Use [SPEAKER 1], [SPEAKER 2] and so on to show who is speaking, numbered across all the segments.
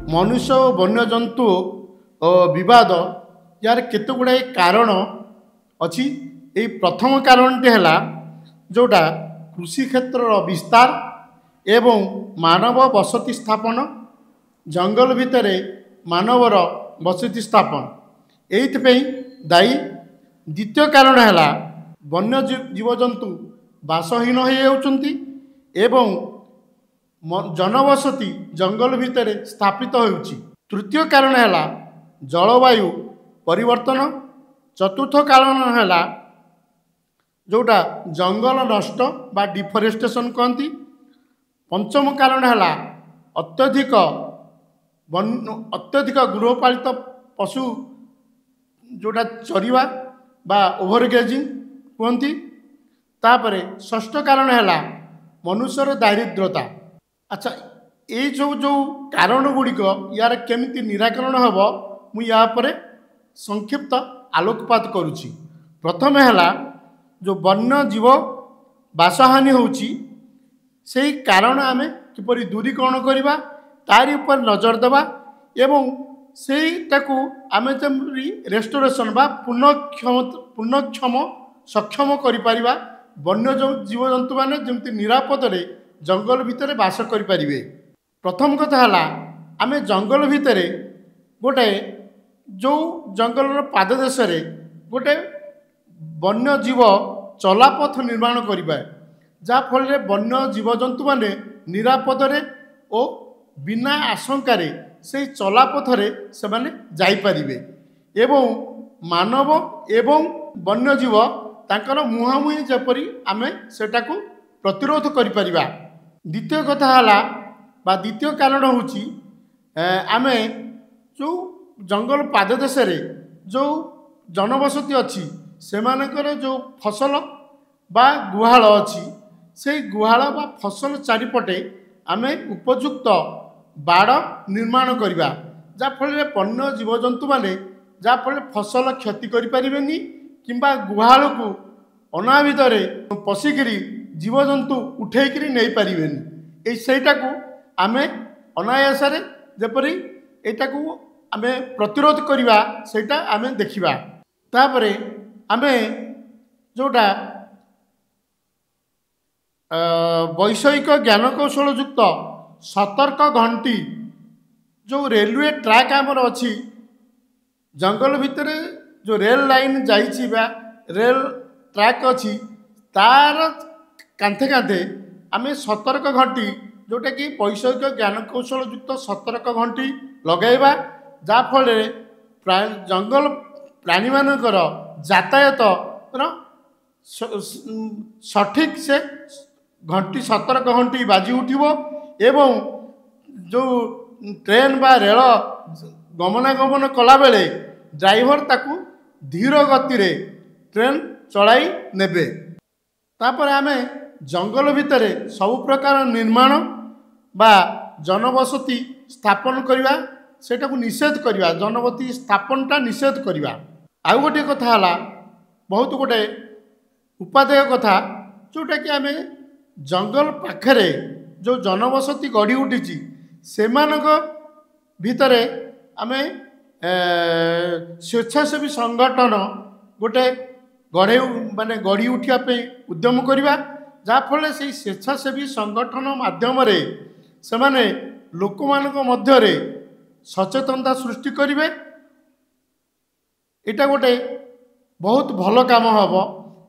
[SPEAKER 1] मनुष्य और वन्यजंतु विवाद यार केते गुड़ाए कारण अच्छी। यही प्रथम कारण टे है जोटा कृषि क्षेत्र विस्तार एवं मानव बसति स्थापन जंगल भितर मानवर बसति स्थापन यही दायी। द्वितीय कारण है वन्य जीवजंतु बासहीन हो जाउछंती एवं जनबसति जंगल भितर स्थापित होउछि। तृतीय कारण है जलवायु परिवर्तन। चतुर्थ कारण है जोटा जंगल नष्ट बा डिफरेस्टेशन कहती। पंचम कारण है अत्यधिक गृहपालित पशु जोटा चरिवा बा ओभरग्रेजिंग कहती। तापरे षष्ठ कारण है मनुष्यर दारिद्रता। अच्छा ये जो कारण गुड़िक यार केमिति निराकरण हम मु या पर संक्षिप्त आलोकपात करुछि। प्रथम है जो वन्य जीव बासहानि होउछि से कारण आमे किपरि दूरीकरण करवा तारि उपर नजर देवा एवं सेटाकू आमे जमरी रेस्टोरेशन बा पुनःक्षम सक्षम करिपारिबा। वन्य जीवजंतु माने जमती निरापद रे जंगल भितर बास करिपारिबे। प्रथम कथा है आमे जंगल भितर गोटे जो जंगल पाददेश रे गोटे वन्य जीव चलापथ निर्माण करिबा जा फल रे वन्य जीवजंतु माने निरापद रे ओ बिना आशंका से चलापथ रे से माने जाई परिबे एवं मानव एवं वन्य जीव तांकर मुहांमुही जेपरी आमे सेटाकू प्रतिरोध करि परिबा। द्वितीय कथा है बा द्वितीय कारण होची आमे जो जंगल पाददेश रे जो जनबसति अच्छी से मानकर जो फसल बा गुहाल अच्छी से गुहाल बा फसल चारिपटे आमे उपयुक्त बाड़ निर्माण करवा जाफल वन्य जीवजंतु माने जाफल फसल क्षति करें किंबा गुहाल को अनाविधरे पशिकी जीवजंतु उठेकरी नहीं पारे। सेटा को आमे अनायास जेपरी एटाकू आमे प्रतिरोध करवा सेटा आमे देखिबा। तापरे आमे जोटा वैषयिक ज्ञान कौशल युक्त सतर्क घंटी जो रेलवे ट्रैक आमर अच्छी जंगल भितर जो रेल लाइन जाइछि बा रेल ट्रैक अच्छी तार कांथे कांथे आमे सतर्क घंटी जोटा कि वैषयिक ज्ञान कौशल युक्त सतर्क घंटी लगाइबा जाफल जंगल प्राणी मानकर यातायात सठिक से घंटी सतर्क घंटी बाजी उठिबो एवं जो ट्रेन बा रेल गमनागमन कला बेले ड्राइवर ताकू धीर गति रे ट्रेन चलाई नेबे। तापर आमे जंगल भितर सब प्रकार निर्माण बा जनबसति स्थापन करवा सेटा को निषेध करवा जनबसति स्थापनटा निषेध करवा। आउ गोटे कथा है बहुत गोटे उपादेय कथा जोटा कि आमे जंगल पाखरे जो जनबसति गढ़ी उठी से भितर आमे स्वेच्छासेवी संगठन गोटे गढ़े माने गढ़ी उठापे उद्यम करवा जाफल से स्वेच्छासेवी संगठन माध्यम से माने लोक मध्य सचेतनता सृष्टि करेंगे। एटा गोटे बहुत भल काम हम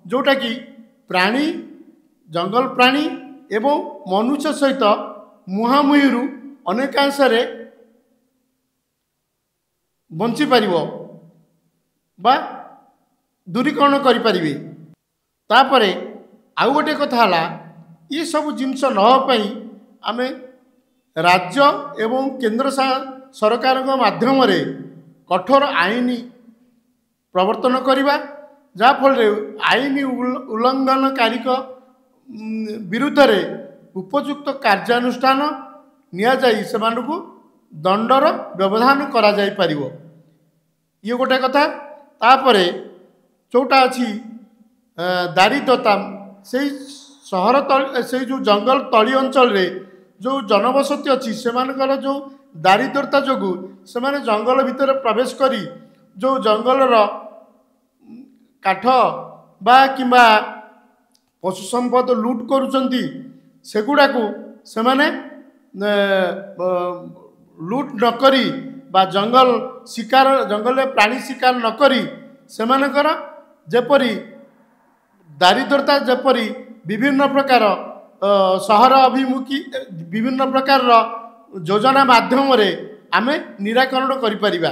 [SPEAKER 1] जोटा कि प्राणी जंगल प्राणी एवं मनुष्य सहित मुहांमुही अनेकांश बंची पारिबो बा दूरीकरण करें। तापरे आउ गोटे कथा है ये सब जिनस नपाई आमे राज्य एवं केंद्र सरकार माध्यम कठोर आईन प्रवर्तन करवा जाफल आईन उल्लंघनकारी विरुद्ध रे उपयुक्त कार्यानुष्ठान निया जाई सेमानकु दंडर व्यवधान करा जाई परिवो। ये गोटे कथा। तापरे जोटा अच्छी दारिद्रता से सहर से जो जंगल तली अंचल रे जो जनबसति अच्छी से जो ଦାରିଦ୍ରତା ଯୋଗୁଁ ସେମାନେ ଜଙ୍ଗଲ ଭିତରେ ପ୍ରବେଶ କରି ଯେଉଁ ଜଙ୍ଗଲର କାଠ ବା କିମ୍ବା ପଶୁ ସମ୍ପଦ ଲୁଟ୍ କରୁଛନ୍ତି ସେଗୁଡ଼ାକୁ ସେମାନେ ଲୁଟ୍ ନ କରି ବା ଜଙ୍ଗଲରେ ପ୍ରାଣୀ ଶିକାର ନ କରି ସେମାନଙ୍କର ଯେପରି ଦାରିଦ୍ରତା ଯେପରି ବିଭିନ୍ନ ପ୍ରକାର ସହର ବିଭିନ୍ନ ପ୍ରକାରର ଯୋଜନା ମାଧ୍ୟମରେ ଆମେ ନିରାକରଣ କରିପାରିବା।